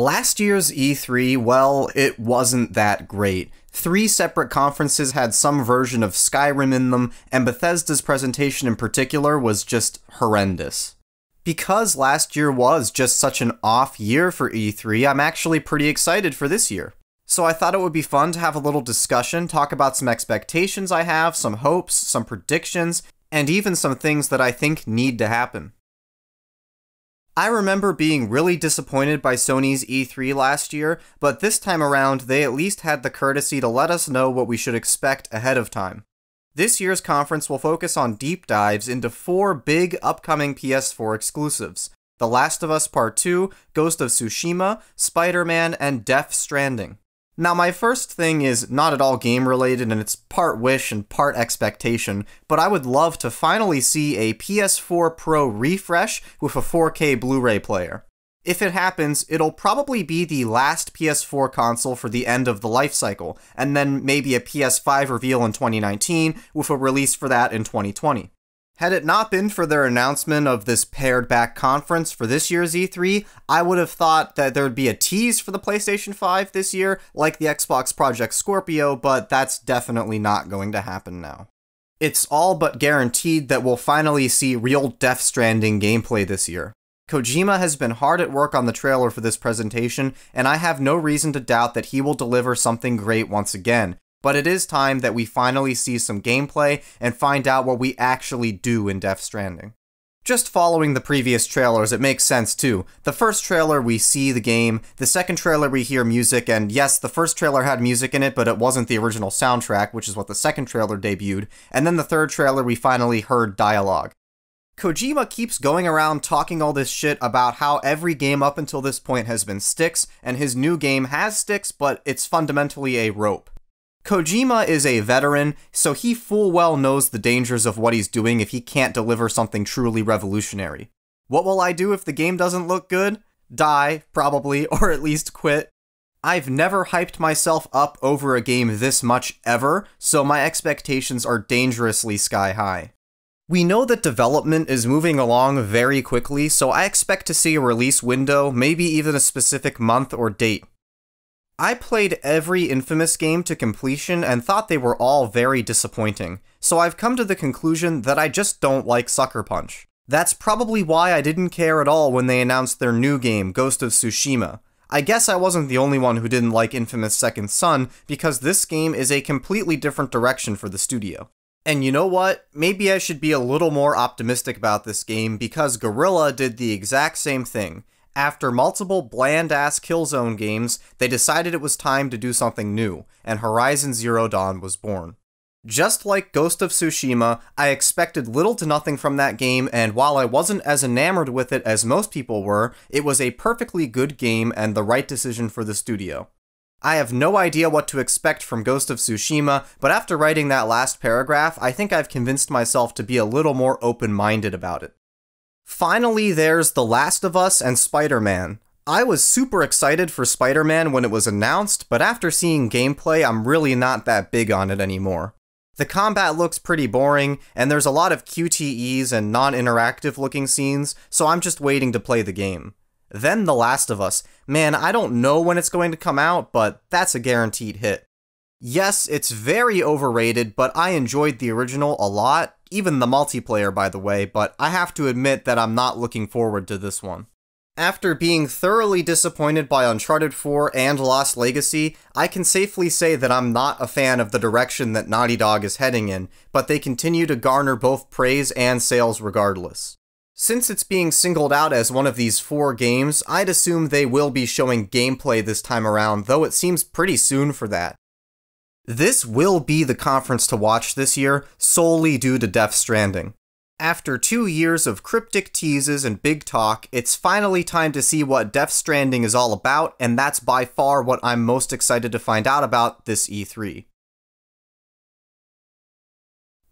Last year's E3, well, it wasn't that great. 3 separate conferences had some version of Skyrim in them, and Bethesda's presentation in particular was just horrendous. Because last year was just such an off year for E3, I'm actually pretty excited for this year. So I thought it would be fun to have a little discussion, talk about some expectations I have, some hopes, some predictions, and even some things that I think need to happen. I remember being really disappointed by Sony's E3 last year, but this time around they at least had the courtesy to let us know what we should expect ahead of time. This year's conference will focus on deep dives into 4 big upcoming PS4 exclusives: The Last of Us Part 2, Ghost of Tsushima, Spider-Man, and Death Stranding. Now, my first thing is not at all game-related, and it's part wish and part expectation, but I would love to finally see a PS4 Pro refresh with a 4K Blu-ray player. If it happens, it'll probably be the last PS4 console for the end of the life cycle, and then maybe a PS5 reveal in 2019, with a release for that in 2020. Had it not been for their announcement of this pared-back conference for this year's E3, I would have thought that there would be a tease for the PlayStation 5 this year, like the Xbox Project Scorpio, but that's definitely not going to happen now. It's all but guaranteed that we'll finally see real Death Stranding gameplay this year. Kojima has been hard at work on the trailer for this presentation, and I have no reason to doubt that he will deliver something great once again. But it is time that we finally see some gameplay and find out what we actually do in Death Stranding. Just following the previous trailers, it makes sense too. The first trailer we see the game, the second trailer we hear music, and yes, the first trailer had music in it, but it wasn't the original soundtrack, which is what the second trailer debuted, and then the third trailer we finally heard dialogue. Kojima keeps going around talking all this shit about how every game up until this point has been sticks, and his new game has sticks, but it's fundamentally a rope. Kojima is a veteran, so he full well knows the dangers of what he's doing if he can't deliver something truly revolutionary. What will I do if the game doesn't look good? Die, probably, or at least quit. I've never hyped myself up over a game this much ever, so my expectations are dangerously sky high. We know that development is moving along very quickly, so I expect to see a release window, maybe even a specific month or date. I played every Infamous game to completion and thought they were all very disappointing, so I've come to the conclusion that I just don't like Sucker Punch. That's probably why I didn't care at all when they announced their new game, Ghost of Tsushima. I guess I wasn't the only one who didn't like Infamous Second Son, because this game is a completely different direction for the studio. And you know what? Maybe I should be a little more optimistic about this game, because Guerrilla did the exact same thing. After multiple bland-ass Killzone games, they decided it was time to do something new, and Horizon Zero Dawn was born. Just like Ghost of Tsushima, I expected little to nothing from that game, and while I wasn't as enamored with it as most people were, it was a perfectly good game and the right decision for the studio. I have no idea what to expect from Ghost of Tsushima, but after writing that last paragraph, I think I've convinced myself to be a little more open-minded about it. Finally, there's The Last of Us and Spider-Man. I was super excited for Spider-Man when it was announced, but after seeing gameplay, I'm really not that big on it anymore. The combat looks pretty boring, and there's a lot of QTEs and non-interactive looking scenes, so I'm just waiting to play the game. Then The Last of Us. Man, I don't know when it's going to come out, but that's a guaranteed hit. Yes, it's very overrated, but I enjoyed the original a lot, even the multiplayer by the way, but I have to admit that I'm not looking forward to this one. After being thoroughly disappointed by Uncharted 4 and Lost Legacy, I can safely say that I'm not a fan of the direction that Naughty Dog is heading in, but they continue to garner both praise and sales regardless. Since it's being singled out as one of these 4 games, I'd assume they will be showing gameplay this time around, though it seems pretty soon for that. This will be the conference to watch this year, solely due to Death Stranding. After 2 years of cryptic teases and big talk, it's finally time to see what Death Stranding is all about, and that's by far what I'm most excited to find out about this E3.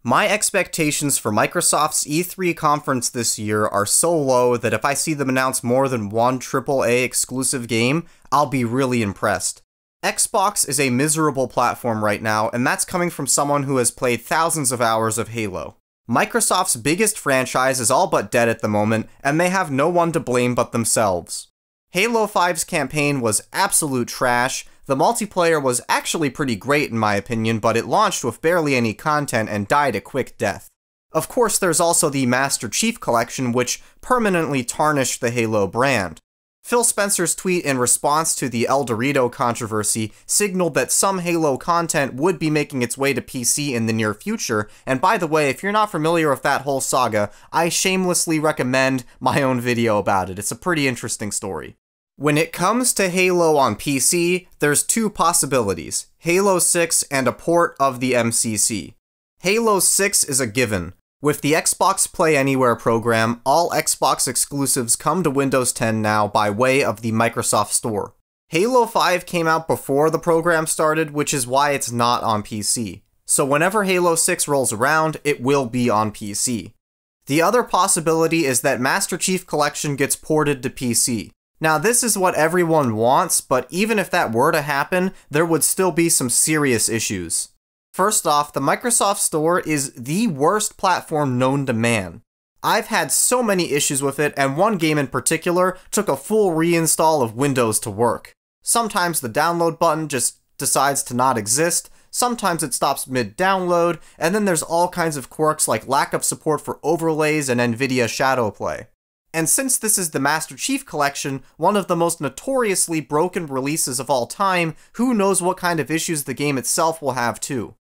My expectations for Microsoft's E3 conference this year are so low that if I see them announce more than one AAA exclusive game, I'll be really impressed. Xbox is a miserable platform right now, and that's coming from someone who has played thousands of hours of Halo. Microsoft's biggest franchise is all but dead at the moment, and they have no one to blame but themselves. Halo 5's campaign was absolute trash. The multiplayer was actually pretty great in my opinion, but it launched with barely any content and died a quick death. Of course, there's also the Master Chief Collection, which permanently tarnished the Halo brand. Phil Spencer's tweet in response to the El Dorito controversy signaled that some Halo content would be making its way to PC in the near future, and by the way, if you're not familiar with that whole saga, I shamelessly recommend my own video about it. It's a pretty interesting story. When it comes to Halo on PC, there's two possibilities, Halo 6 and a port of the MCC. Halo 6 is a given. With the Xbox Play Anywhere program, all Xbox exclusives come to Windows 10 now by way of the Microsoft Store. Halo 5 came out before the program started, which is why it's not on PC. So whenever Halo 6 rolls around, it will be on PC. The other possibility is that Master Chief Collection gets ported to PC. Now this is what everyone wants, but even if that were to happen, there would still be some serious issues. First off, the Microsoft Store is the worst platform known to man. I've had so many issues with it, and one game in particular took a full reinstall of Windows to work. Sometimes the download button just decides to not exist, sometimes it stops mid-download, and then there's all kinds of quirks like lack of support for overlays and NVIDIA Shadowplay. And since this is the Master Chief Collection, one of the most notoriously broken releases of all time, who knows what kind of issues the game itself will have too.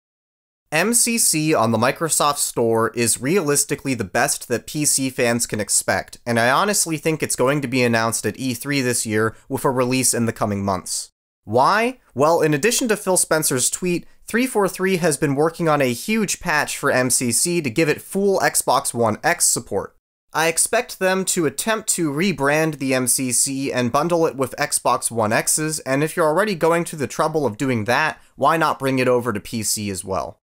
MCC on the Microsoft Store is realistically the best that PC fans can expect, and I honestly think it's going to be announced at E3 this year with a release in the coming months. Why? Well, in addition to Phil Spencer's tweet, 343 has been working on a huge patch for MCC to give it full Xbox One X support. I expect them to attempt to rebrand the MCC and bundle it with Xbox One X's, and if you're already going to the trouble of doing that, why not bring it over to PC as well?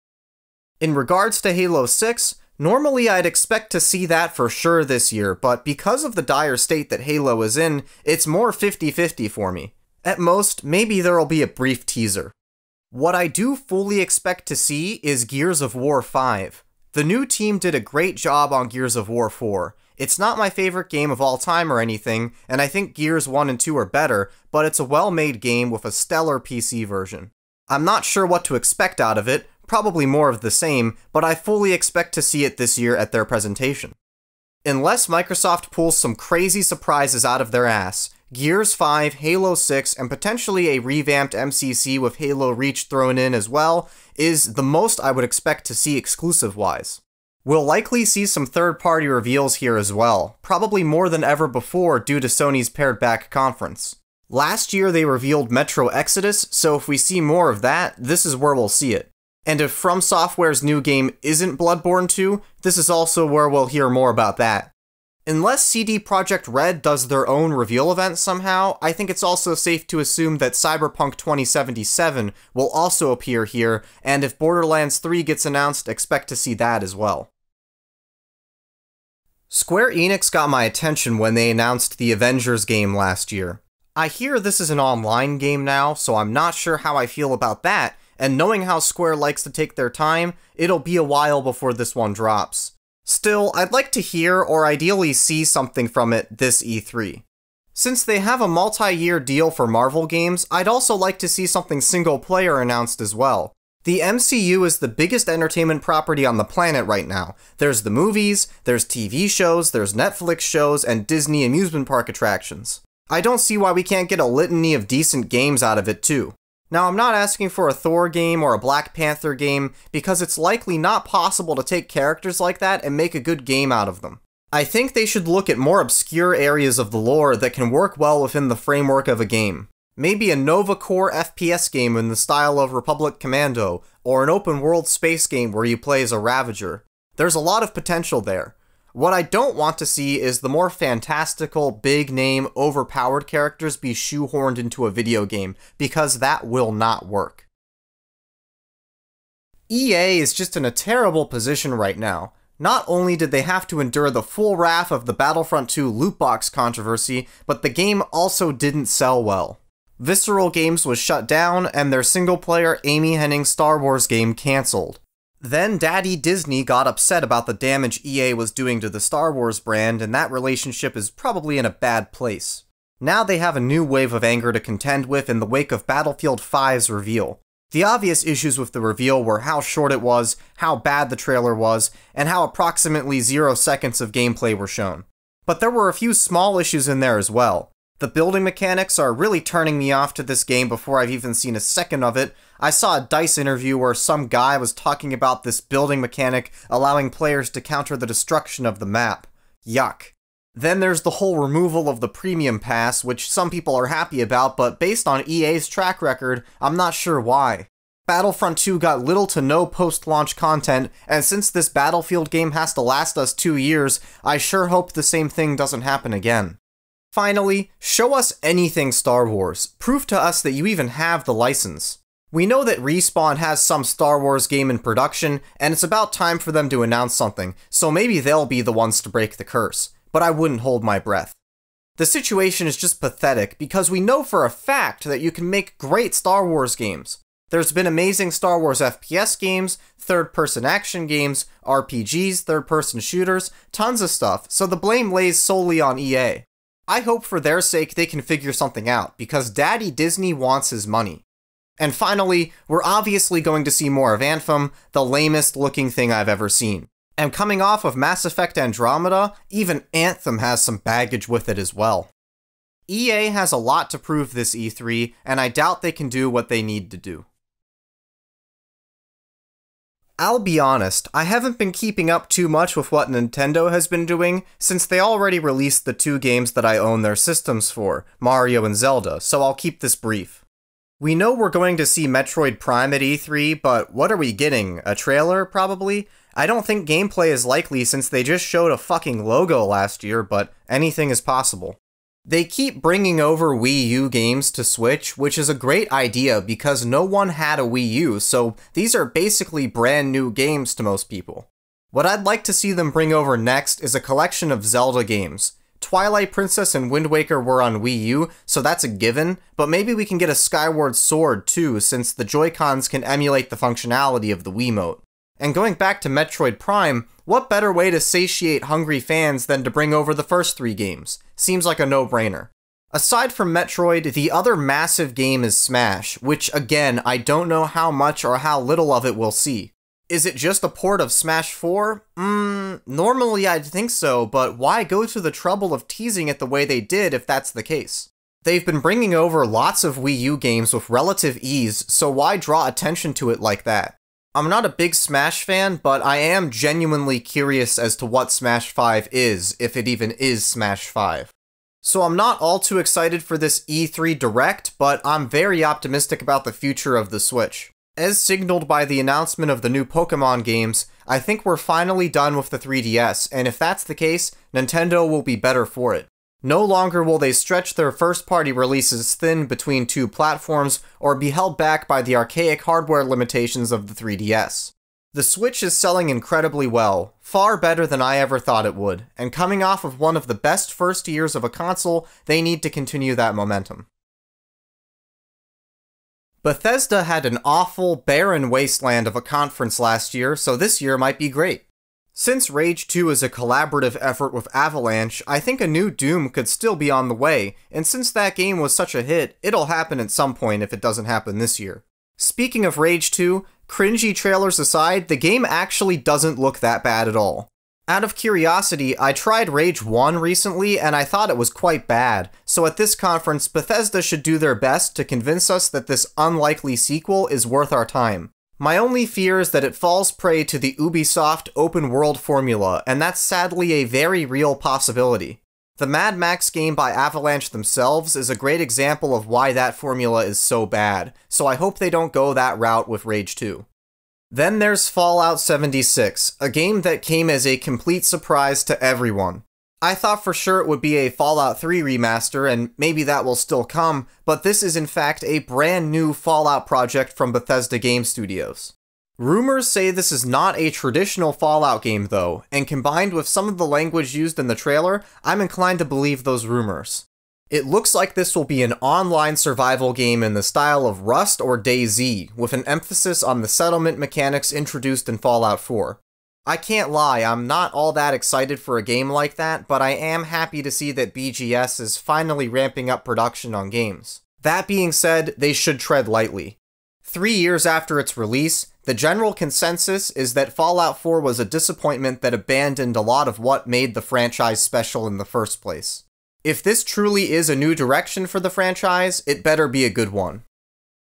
In regards to Halo 6, normally I'd expect to see that for sure this year, but because of the dire state that Halo is in, it's more 50-50 for me. At most, maybe there'll be a brief teaser. What I do fully expect to see is Gears of War 5. The new team did a great job on Gears of War 4. It's not my favorite game of all time or anything, and I think Gears 1 and 2 are better, but it's a well-made game with a stellar PC version. I'm not sure what to expect out of it, probably more of the same, but I fully expect to see it this year at their presentation. Unless Microsoft pulls some crazy surprises out of their ass, Gears 5, Halo 6, and potentially a revamped MCC with Halo Reach thrown in as well, is the most I would expect to see exclusive-wise. We'll likely see some third-party reveals here as well, probably more than ever before due to Sony's pared-back conference. Last year they revealed Metro Exodus, so if we see more of that, this is where we'll see it. And if From Software's new game isn't Bloodborne 2, this is also where we'll hear more about that. Unless CD Projekt Red does their own reveal event somehow, I think it's also safe to assume that Cyberpunk 2077 will also appear here, and if Borderlands 3 gets announced, expect to see that as well. Square Enix got my attention when they announced the Avengers game last year. I hear this is an online game now, so I'm not sure how I feel about that, and knowing how Square likes to take their time, it'll be a while before this one drops. Still, I'd like to hear or ideally see something from it this E3. Since they have a multi-year deal for Marvel games, I'd also like to see something single-player announced as well. The MCU is the biggest entertainment property on the planet right now. There's the movies, there's TV shows, there's Netflix shows, and Disney amusement park attractions. I don't see why we can't get a litany of decent games out of it too. Now, I'm not asking for a Thor game or a Black Panther game, because it's likely not possible to take characters like that and make a good game out of them. I think they should look at more obscure areas of the lore that can work well within the framework of a game. Maybe a Nova Core FPS game in the style of Republic Commando, or an open-world space game where you play as a Ravager. There's a lot of potential there. What I don't want to see is the more fantastical, big-name, overpowered characters be shoehorned into a video game, because that will not work. EA is just in a terrible position right now. Not only did they have to endure the full wrath of the Battlefront 2 loot box controversy, but the game also didn't sell well. Visceral Games was shut down, and their single-player Amy Hennig Star Wars game cancelled. Then Daddy Disney got upset about the damage EA was doing to the Star Wars brand, and that relationship is probably in a bad place. Now they have a new wave of anger to contend with in the wake of Battlefield 5's reveal. The obvious issues with the reveal were how short it was, how bad the trailer was, and how approximately 0 seconds of gameplay were shown. But there were a few small issues in there as well. The building mechanics are really turning me off to this game before I've even seen a second of it. I saw a DICE interview where some guy was talking about this building mechanic allowing players to counter the destruction of the map. Yuck. Then there's the whole removal of the premium pass, which some people are happy about, but based on EA's track record, I'm not sure why. Battlefront 2 got little to no post-launch content, and since this Battlefield game has to last us 2 years, I sure hope the same thing doesn't happen again. Finally, show us anything Star Wars. Prove to us that you even have the license. We know that Respawn has some Star Wars game in production, and it's about time for them to announce something, so maybe they'll be the ones to break the curse. But I wouldn't hold my breath. The situation is just pathetic because we know for a fact that you can make great Star Wars games. There's been amazing Star Wars FPS games, third-person action games, RPGs, third-person shooters, tons of stuff, so the blame lays solely on EA. I hope for their sake they can figure something out, because Daddy Disney wants his money. And finally, we're obviously going to see more of Anthem, the lamest looking thing I've ever seen. And coming off of Mass Effect Andromeda, even Anthem has some baggage with it as well. EA has a lot to prove this E3, and I doubt they can do what they need to do. I'll be honest, I haven't been keeping up too much with what Nintendo has been doing, since they already released the 2 games that I own their systems for, Mario and Zelda, so I'll keep this brief. We know we're going to see Metroid Prime at E3, but what are we getting? A trailer, probably? I don't think gameplay is likely since they just showed a fucking logo last year, but anything is possible. They keep bringing over Wii U games to Switch, which is a great idea because no one had a Wii U, so these are basically brand new games to most people. What I'd like to see them bring over next is a collection of Zelda games. Twilight Princess and Wind Waker were on Wii U, so that's a given, but maybe we can get a Skyward Sword too, since the Joy-Cons can emulate the functionality of the Wiimote. And going back to Metroid Prime, what better way to satiate hungry fans than to bring over the first 3 games? Seems like a no-brainer. Aside from Metroid, the other massive game is Smash, which again, I don't know how much or how little of it we'll see. Is it just a port of Smash 4? Normally I'd think so, but why go to the trouble of teasing it the way they did if that's the case? They've been bringing over lots of Wii U games with relative ease, so why draw attention to it like that? I'm not a big Smash fan, but I am genuinely curious as to what Smash 5 is, if it even is Smash 5. So I'm not all too excited for this E3 Direct, but I'm very optimistic about the future of the Switch. As signaled by the announcement of the new Pokémon games, I think we're finally done with the 3DS, and if that's the case, Nintendo will be better for it. No longer will they stretch their first-party releases thin between 2 platforms or be held back by the archaic hardware limitations of the 3DS. The Switch is selling incredibly well, far better than I ever thought it would, and coming off of one of the best first years of a console, they need to continue that momentum. Bethesda had an awful, barren wasteland of a conference last year, so this year might be great. Since Rage 2 is a collaborative effort with Avalanche, I think a new Doom could still be on the way, and since that game was such a hit, it'll happen at some point if it doesn't happen this year. Speaking of Rage 2, cringy trailers aside, the game actually doesn't look that bad at all. Out of curiosity, I tried Rage 1 recently and I thought it was quite bad, so at this conference, Bethesda should do their best to convince us that this unlikely sequel is worth our time. My only fear is that it falls prey to the Ubisoft open-world formula, and that's sadly a very real possibility. The Mad Max game by Avalanche themselves is a great example of why that formula is so bad, so I hope they don't go that route with Rage 2. Then there's Fallout 76, a game that came as a complete surprise to everyone. I thought for sure it would be a Fallout 3 remaster, and maybe that will still come, but this is in fact a brand new Fallout project from Bethesda Game Studios. Rumors say this is not a traditional Fallout game though, and combined with some of the language used in the trailer, I'm inclined to believe those rumors. It looks like this will be an online survival game in the style of Rust or DayZ, with an emphasis on the settlement mechanics introduced in Fallout 4. I can't lie, I'm not all that excited for a game like that, but I am happy to see that BGS is finally ramping up production on games. That being said, they should tread lightly. 3 years after its release, the general consensus is that Fallout 4 was a disappointment that abandoned a lot of what made the franchise special in the first place. If this truly is a new direction for the franchise, it better be a good one.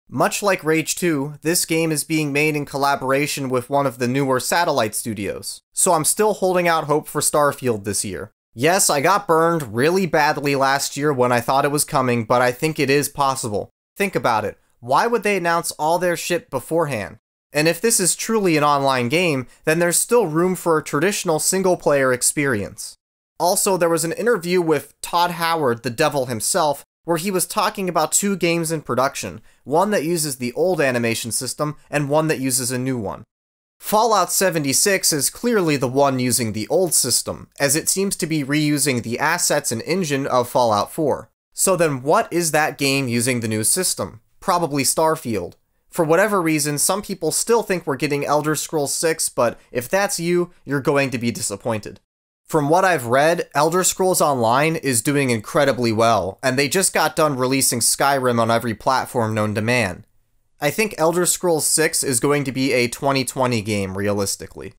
Much like Rage 2, this game is being made in collaboration with one of the newer Satellite studios, so I'm still holding out hope for Starfield this year. Yes, I got burned really badly last year when I thought it was coming, but I think it is possible. Think about it. Why would they announce all their shit beforehand? And if this is truly an online game, then there's still room for a traditional single-player experience. Also, there was an interview with Todd Howard, the devil himself, where he was talking about 2 games in production, one that uses the old animation system and one that uses a new one. Fallout 76 is clearly the one using the old system, as it seems to be reusing the assets and engine of Fallout 4. So then what is that game using the new system? Probably Starfield. For whatever reason, some people still think we're getting Elder Scrolls 6, but if that's you, you're going to be disappointed. From what I've read, Elder Scrolls Online is doing incredibly well, and they just got done releasing Skyrim on every platform known to man. I think Elder Scrolls 6 is going to be a 2020 game, realistically.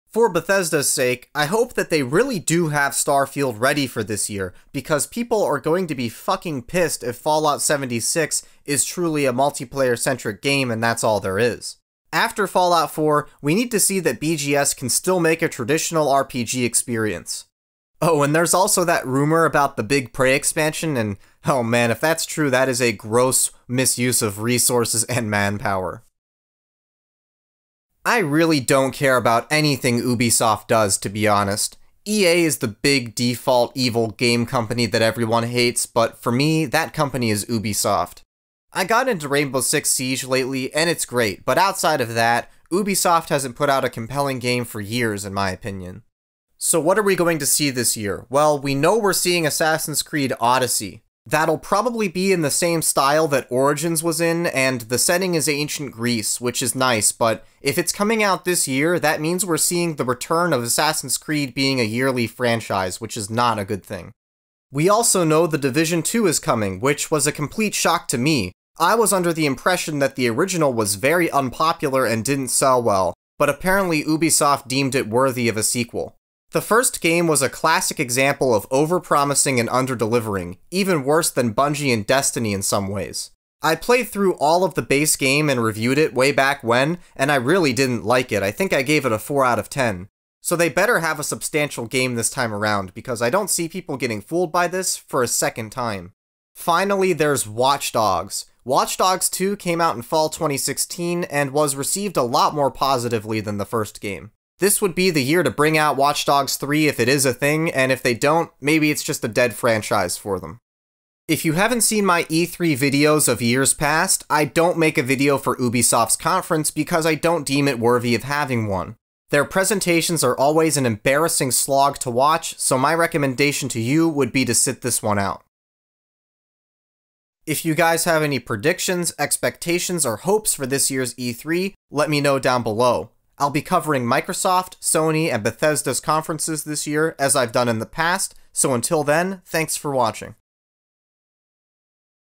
For Bethesda's sake, I hope that they really do have Starfield ready for this year, because people are going to be fucking pissed if Fallout 76 is truly a multiplayer-centric game and that's all there is. After Fallout 4, we need to see that BGS can still make a traditional RPG experience. Oh, and there's also that rumor about the Big Prey expansion, and oh man, if that's true, that is a gross misuse of resources and manpower. I really don't care about anything Ubisoft does, to be honest. EA is the big default evil game company that everyone hates, but for me, that company is Ubisoft. I got into Rainbow Six Siege lately, and it's great, but outside of that, Ubisoft hasn't put out a compelling game for years, in my opinion. So what are we going to see this year? Well, we know we're seeing Assassin's Creed Odyssey. That'll probably be in the same style that Origins was in, and the setting is ancient Greece, which is nice, but if it's coming out this year, that means we're seeing the return of Assassin's Creed being a yearly franchise, which is not a good thing. We also know The Division 2 is coming, which was a complete shock to me. I was under the impression that the original was very unpopular and didn't sell well, but apparently Ubisoft deemed it worthy of a sequel. The first game was a classic example of overpromising and underdelivering, even worse than Bungie and Destiny in some ways. I played through all of the base game and reviewed it way back when, and I really didn't like it. I think I gave it a 4 out of 10. So they better have a substantial game this time around, because I don't see people getting fooled by this for a second time. Finally, there's Watch Dogs. Watch Dogs 2 came out in fall 2016 and was received a lot more positively than the first game. This would be the year to bring out Watch Dogs 3 if it is a thing, and if they don't, maybe it's just a dead franchise for them. If you haven't seen my E3 videos of years past, I don't make a video for Ubisoft's conference because I don't deem it worthy of having one. Their presentations are always an embarrassing slog to watch, so my recommendation to you would be to sit this one out. If you guys have any predictions, expectations, or hopes for this year's E3, let me know down below. I'll be covering Microsoft, Sony, and Bethesda's conferences this year, as I've done in the past, so until then, thanks for watching.